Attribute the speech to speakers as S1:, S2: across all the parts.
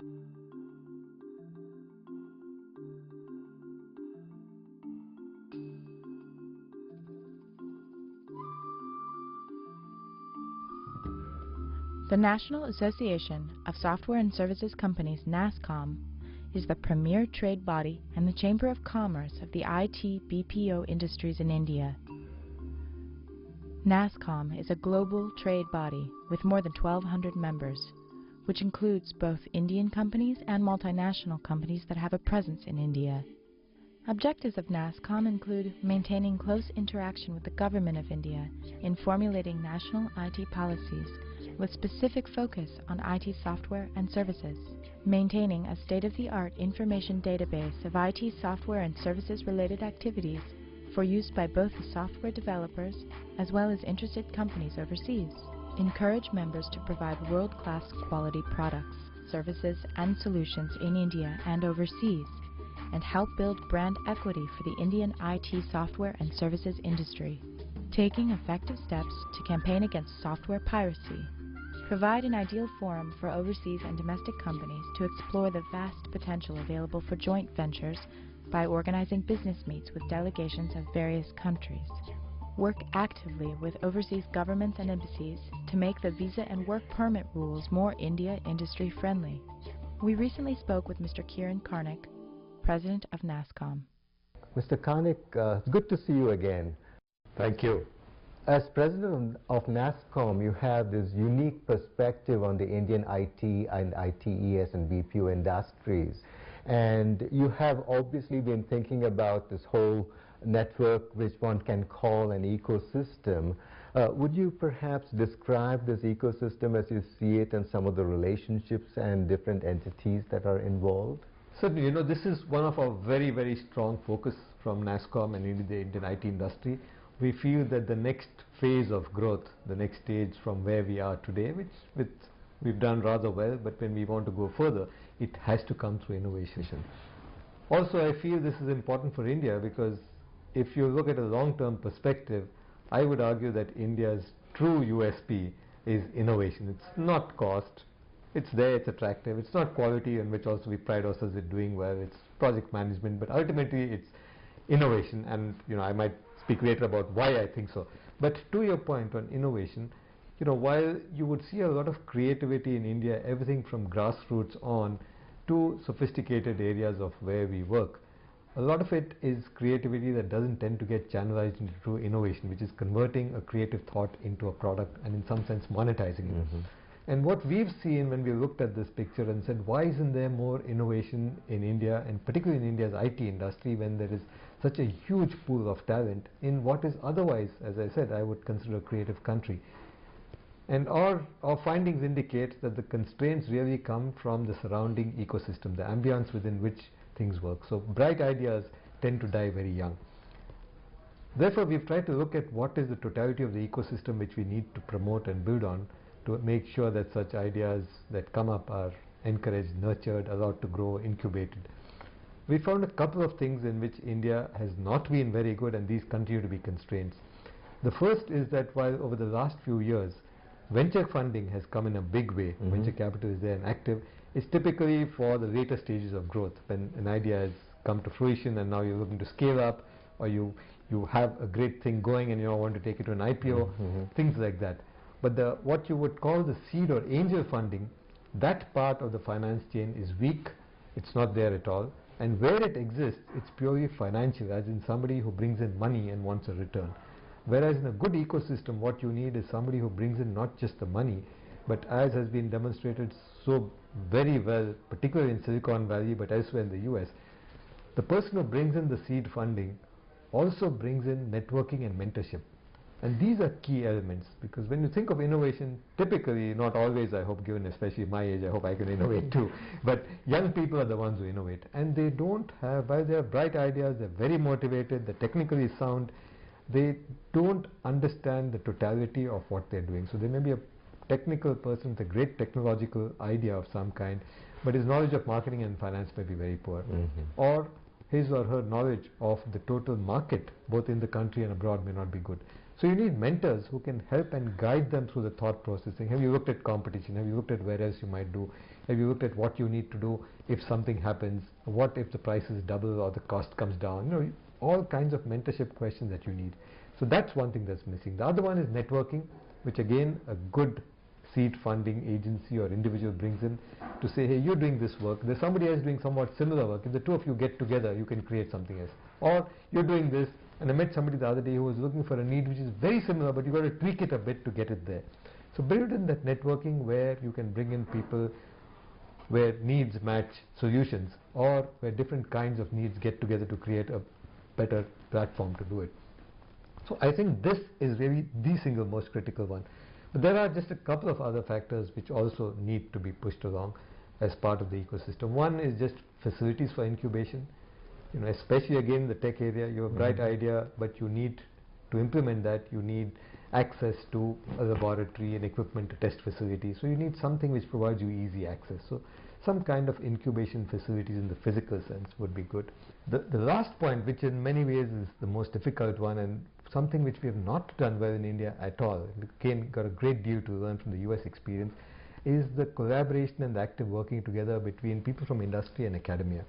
S1: The National Association of Software and Services Companies, NASSCOM, is the premier trade body and the Chamber of Commerce of the IT BPO industries in India. NASSCOM is a global trade body with more than 1,200 members, which includes both Indian companies and multinational companies that have a presence in India. Objectives of NASSCOM include maintaining close interaction with the Government of India in formulating national IT policies with specific focus on IT software and services, maintaining a state-of-the-art information database of IT software and services-related activities for use by both the software developers as well as interested companies overseas, encourage members to provide world-class quality products, services, and solutions in India and overseas, and help build brand equity for the Indian IT software and services industry, taking effective steps to campaign against software piracy, provide an ideal forum for overseas and domestic companies to explore the vast potential available for joint ventures by organizing business meets with delegations of various countries, work actively with overseas governments and embassies to make the visa and work permit rules more India industry friendly. We recently spoke with Mr. Kiran Karnik, President of NASSCOM.
S2: Mr. Karnik, it's good to see you again.
S3: Thank you.
S2: As President of NASSCOM, you have this unique perspective on the Indian IT and ITES and BPO industries. And you have obviously been thinking about this whole network which one can call an ecosystem. Would you perhaps describe this ecosystem as you see it and some of the relationships and different entities that are involved?
S3: Certainly, this is one of our very, very strong focus from NASSCOM and in the Indian IT industry. We feel that the next phase of growth, the next stage from where we are today, which we've done rather well, but when we want to go further, it has to come through innovation. Also, I feel this is important for India because if you look at a long-term perspective, I would argue that India's true USP is innovation. It's not cost. It's there, it's attractive. It's not quality, in which also we pride ourselves in doing well. It's project management, but ultimately it's innovation. And I might speak later about why I think so. But to your point on innovation, while you would see a lot of creativity in India, everything from grassroots on to sophisticated areas of where we work, a lot of it is creativity that doesn't tend to get channelized into true innovation, which is converting a creative thought into a product and in some sense monetizing it. And what we've seen when we looked at this picture and said, why isn't there more innovation in India, and particularly in India's IT industry, when there is such a huge pool of talent in what is otherwise, as I said, I would consider a creative country. And our findings indicate that the constraints really come from the surrounding ecosystem, the ambience within which things work. So bright ideas tend to die very young. Therefore, we've tried to look at what is the totality of the ecosystem which we need to promote and build on to make sure that such ideas that come up are encouraged, nurtured, allowed to grow, incubated. We found a couple of things in which India has not been very good, and these continue to be constraints. The first is that while over the last few years venture funding has come in a big way, venture capital is there and active, it's typically for the later stages of growth, when an idea has come to fruition and now you're looking to scale up, or you have a great thing going and you want to take it to an IPO, things like that. But what you would call the seed or angel funding, that part of the finance chain is weak, it's not there at all, and where it exists, it's purely financial, as in somebody who brings in money and wants a return. Whereas in a good ecosystem, what you need is somebody who brings in not just the money, but as has been demonstrated so very well, particularly in Silicon Valley, but elsewhere in the US, the person who brings in the seed funding also brings in networking and mentorship. And these are key elements, because when you think of innovation, typically, not always, I hope, given especially my age, I hope I can innovate too, but young people are the ones who innovate. And they don't have, while they have bright ideas, they're very motivated, they're technically sound, they don't understand the totality of what they're doing. So there may be a technical person with a great technological idea of some kind, but his knowledge of marketing and finance may be very poor. Or his or her knowledge of the total market, both in the country and abroad, may not be good. So you need mentors who can help and guide them through the thought processing. Have you looked at competition? Have you looked at where else you might do? Have you looked at what you need to do if something happens? What if the prices double or the cost comes down? You know, all kinds of mentorship questions that you need. So that's one thing that's missing. The other one is networking, which again a good seed funding agency or individual brings in to say, hey, you're doing this work, there's somebody else doing somewhat similar work. If the two of you get together, you can create something else. Or you're doing this, and I met somebody the other day who was looking for a need which is very similar, but you've got to tweak it a bit to get it there. So build in that networking where you can bring in people where needs match solutions, or where different kinds of needs get together to create a better platform to do it. So I think this is really the single most critical one. But there are just a couple of other factors which also need to be pushed along as part of the ecosystem. One is just facilities for incubation. You know, especially again in the tech area, you have a bright idea, but you need to implement that. You need access to a laboratory and equipment to test facilities. So you need something which provides you easy access. So some kind of incubation facilities in the physical sense would be good. The last point, which in many ways is the most difficult one and something which we have not done well in India at all, again got a great deal to learn from the US experience, is the collaboration and the active working together between people from industry and academia.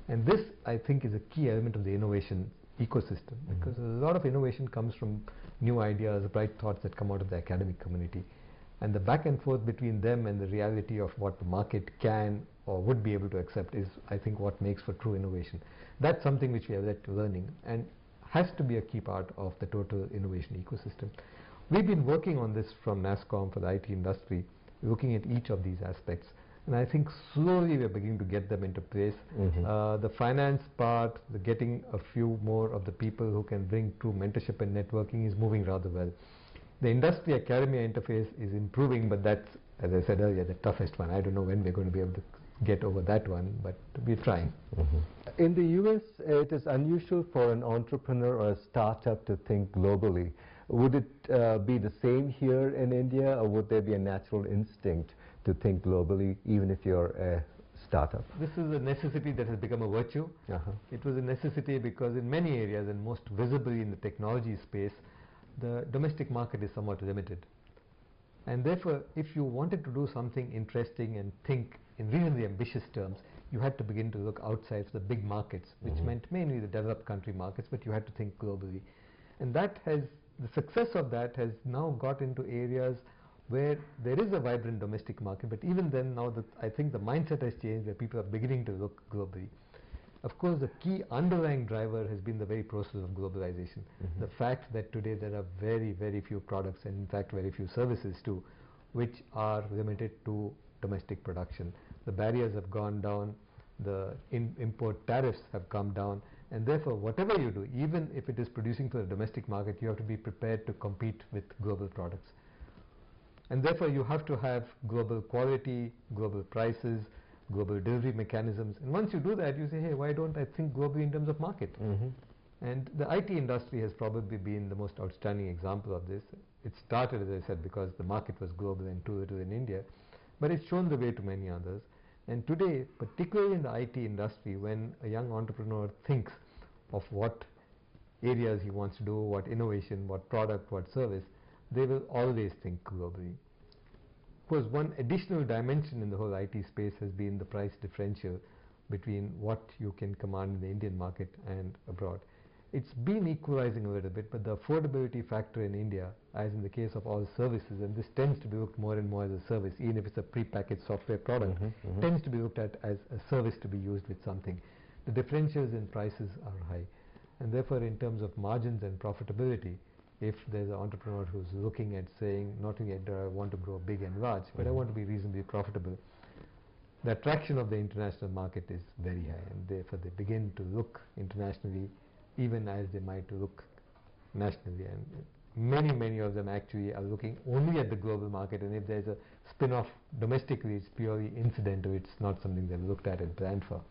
S3: And this, I think, is a key element of the innovation ecosystem, because a lot of innovation comes from new ideas, bright thoughts that come out of the academic community. And the back and forth between them and the reality of what the market can or would be able to accept is, I think, what makes for true innovation. That's something which we have led to learning and has to be a key part of the total innovation ecosystem. We've been working on this from NASSCOM for the IT industry, looking at each of these aspects. And I think slowly we're beginning to get them into place. The finance part, the getting a few more of the people who can bring true mentorship and networking is moving rather well. The industry-academia interface is improving, but that's, as I said earlier, the toughest one. I don't know when we're going to be able to get over that one, but we're trying.
S2: In the US, it is unusual for an entrepreneur or a startup to think globally. Would it be the same here in India, or would there be a natural instinct to think globally, even if you're a startup?
S3: This is a necessity that has become a virtue. It was a necessity because in many areas, and most visibly in the technology space, the domestic market is somewhat limited. And therefore, if you wanted to do something interesting and think in reasonably ambitious terms, you had to begin to look outside the big markets, which meant mainly the developed country markets, but you had to think globally. And that has, the success of that has now got into areas where there is a vibrant domestic market, but even then now I think the mindset has changed where people are beginning to look globally. Of course, the key underlying driver has been the very process of globalization. The fact that today there are very, very few products, and in fact very few services too, which are limited to domestic production. The barriers have gone down, the import tariffs have come down, and therefore whatever you do, even if it is producing for the domestic market, you have to be prepared to compete with global products. And therefore you have to have global quality, global prices, global delivery mechanisms. And once you do that, you say, hey, why don't I think globally in terms of market? And the IT industry has probably been the most outstanding example of this. It started, as I said, because the market was global and too little in India, but it's shown the way to many others. And today, particularly in the IT industry, when a young entrepreneur thinks of what areas he wants to do, what innovation, what product, what service, they will always think globally. Of course, one additional dimension in the whole IT space has been the price differential between what you can command in the Indian market and abroad. It's been equalizing a little bit, but the affordability factor in India, as in the case of all services, and this tends to be looked more and more as a service, even if it's a prepackaged software product, tends to be looked at as a service to be used with something. The differentials in prices are high, and therefore in terms of margins and profitability, if there's an entrepreneur who's looking at saying, not only do I want to grow big and large, but I want to be reasonably profitable, the attraction of the international market is very high, and therefore they begin to look internationally even as they might look nationally. And many of them actually are looking only at the global market, and if there's a spin-off domestically, it's purely incidental, it's not something they've looked at and planned for.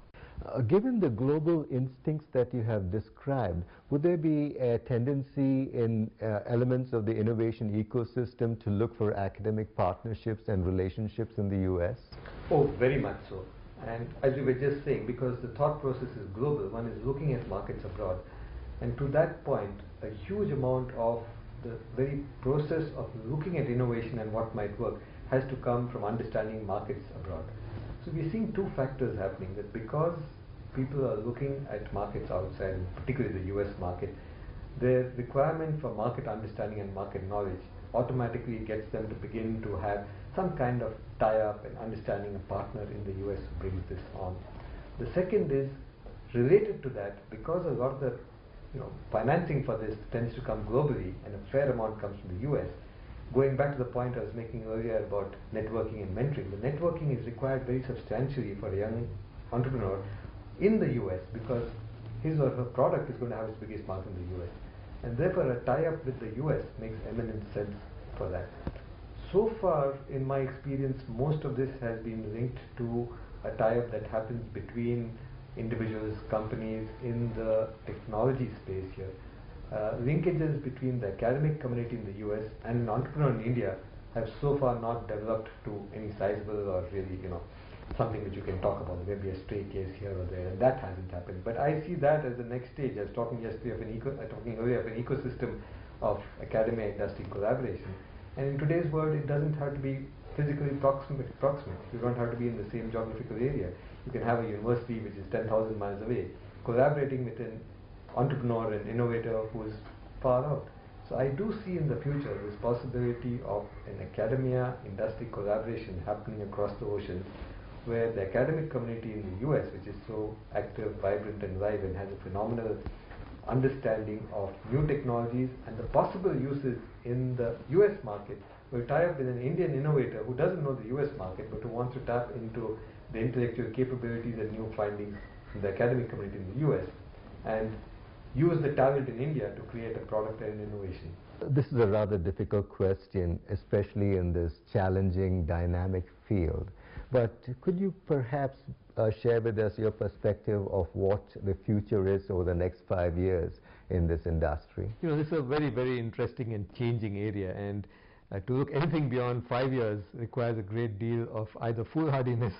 S2: Given the global instincts that you have described, would there be a tendency in elements of the innovation ecosystem to look for academic partnerships and relationships in the US?
S3: Oh, very much so. And as we were just saying, because the thought process is global, one is looking at markets abroad. And to that point, a huge amount of the very process of looking at innovation and what might work has to come from understanding markets abroad. So we're seeing two factors happening, that because people are looking at markets outside, and particularly the US market, their requirement for market understanding and market knowledge automatically gets them to begin to have some kind of tie-up and understanding a partner in the US who brings this on. The second is related to that, because a lot of the financing for this tends to come globally and a fair amount comes from the US. Going back to the point I was making earlier about networking and mentoring, the networking is required very substantially for a young entrepreneur in the US, because his or her product is going to have its biggest market in the US, and therefore a tie-up with the US makes eminent sense for that. So far, in my experience, most of this has been linked to a tie-up that happens between individuals, companies in the technology space here. Linkages between the academic community in the US and an entrepreneur in India have so far not developed to any sizable or really, something which you can talk about. There may be a stray case here or there, and that hasn't happened. But I see that as the next stage. I was talking yesterday of talking earlier of an ecosystem of academia industry collaboration. And in today's world, it doesn't have to be physically proximate. You don't have to be in the same geographical area. You can have a university which is 10,000 miles away, collaborating with an entrepreneur and innovator who is far out. So I do see in the future this possibility of an academia industry collaboration happening across the ocean, where the academic community in the US, which is so active, vibrant and live and has a phenomenal understanding of new technologies and the possible uses in the US market, will tie up with an Indian innovator who doesn't know the US market but who wants to tap into the intellectual capabilities and new findings in the academic community in the US and use the talent in India to create a product and innovation.
S2: This is a rather difficult question, especially in this challenging, dynamic field. But could you perhaps share with us your perspective of what the future is over the next 5 years in this industry?
S3: This is a very, very interesting and changing area, and to look anything beyond 5 years requires a great deal of either foolhardiness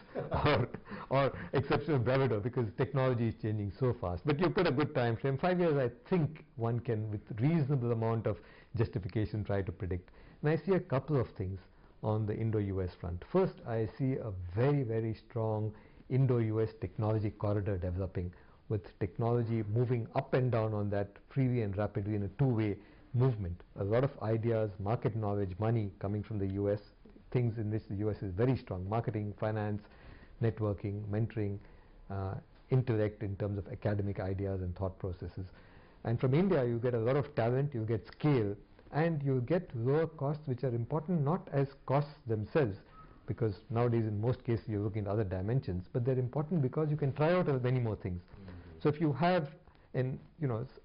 S3: or exceptional bravado, because technology is changing so fast. But you put a good time frame. 5 years, I think one can, with reasonable amount of justification, try to predict. And I see a couple of things on the Indo-US front. First, I see a very, very strong Indo-US technology corridor developing, with technology moving up and down on that freely and rapidly in a two-way movement. A lot of ideas, market knowledge, money coming from the US, things in which the US is very strong: marketing, finance, networking, mentoring, intellect in terms of academic ideas and thought processes. And from India, you get a lot of talent, you get scale, and you get lower costs, which are important not as costs themselves, because nowadays in most cases you're looking at other dimensions, but they're important because you can try out many more things. So if you have and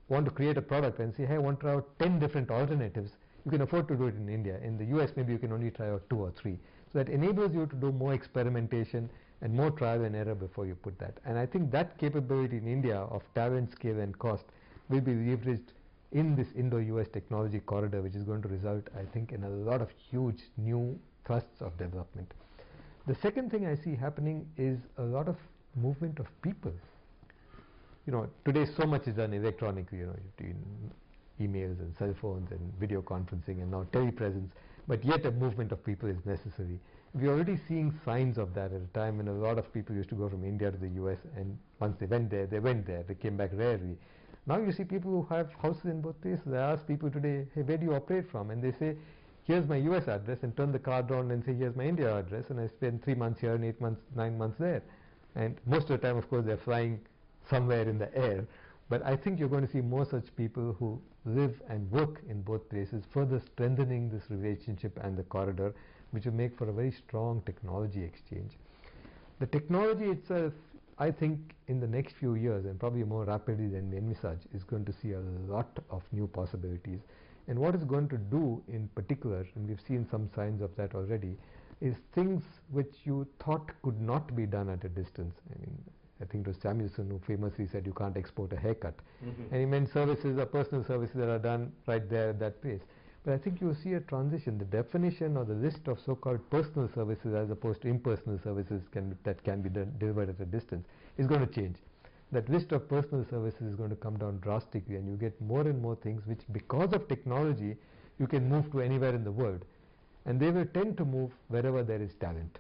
S3: want to create a product and say, hey, I want to try out 10 different alternatives, you can afford to do it in India. In the US, maybe you can only try out 2 or 3. So that enables you to do more experimentation and more trial and error before you put that. And I think that capability in India of talent, scale and cost will be leveraged in this Indo-US technology corridor, which is going to result, I think, in a lot of huge new thrusts of development. The second thing I see happening is a lot of movement of people. Today so much is done electronically, between emails and cell phones and video conferencing and now telepresence, but yet a movement of people is necessary. We're already seeing signs of that at a time when a lot of people used to go from India to the US, and once they went there, they came back rarely. Now you see people who have houses in both places. I ask people today, hey, where do you operate from? And they say, here's my US address, and turn the card on and say, here's my India address, and I spend 3 months here and 8 months, 9 months there. And most of the time, of course, they're flying somewhere in the air. But I think you're going to see more such people who live and work in both places, further strengthening this relationship and the corridor, which will make for a very strong technology exchange. The technology itself, I think, in the next few years, and probably more rapidly than we envisage, is going to see a lot of new possibilities. And what it's going to do in particular, and we've seen some signs of that already, is things which you thought could not be done at a distance. I think it was Samuelson who famously said you can't export a haircut. And he meant services or personal services that are done right there at that place. But I think you'll see a transition. The definition or the list of so-called personal services as opposed to impersonal services that can be delivered at a distance is going to change. That list of personal services is going to come down drastically, and you get more and more things which, because of technology, you can move to anywhere in the world. And they will tend to move wherever there is talent.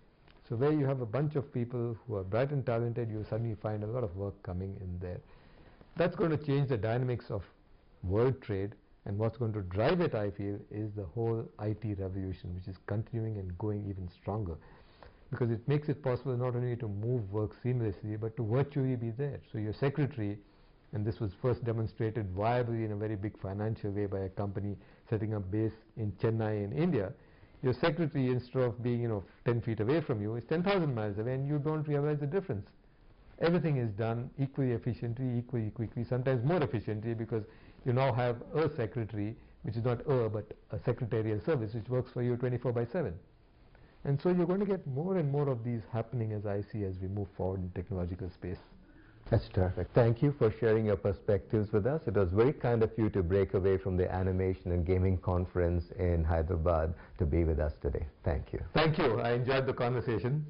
S3: So where you have a bunch of people who are bright and talented, you suddenly find a lot of work coming in there. That's going to change the dynamics of world trade, and what's going to drive it, I feel, is the whole IT revolution, which is continuing and going even stronger, because it makes it possible not only to move work seamlessly, but to virtually be there. So your secretary, and this was first demonstrated viably in a very big financial way by a company setting up base in Chennai in India. Your secretary, instead of being 10 feet away from you, is 10,000 miles away, and you don't realize the difference. Everything is done equally efficiently, equally quickly, sometimes more efficiently, because you now have a secretary, which is not but a secretarial service, which works for you 24/7. And so you're going to get more and more of these happening, as I see, as we move forward in technological space.
S2: That's terrific. Thank you for sharing your perspectives with us. It was very kind of you to break away from the animation and gaming conference in Hyderabad to be with us today. Thank you.
S3: Thank you. I enjoyed the conversation.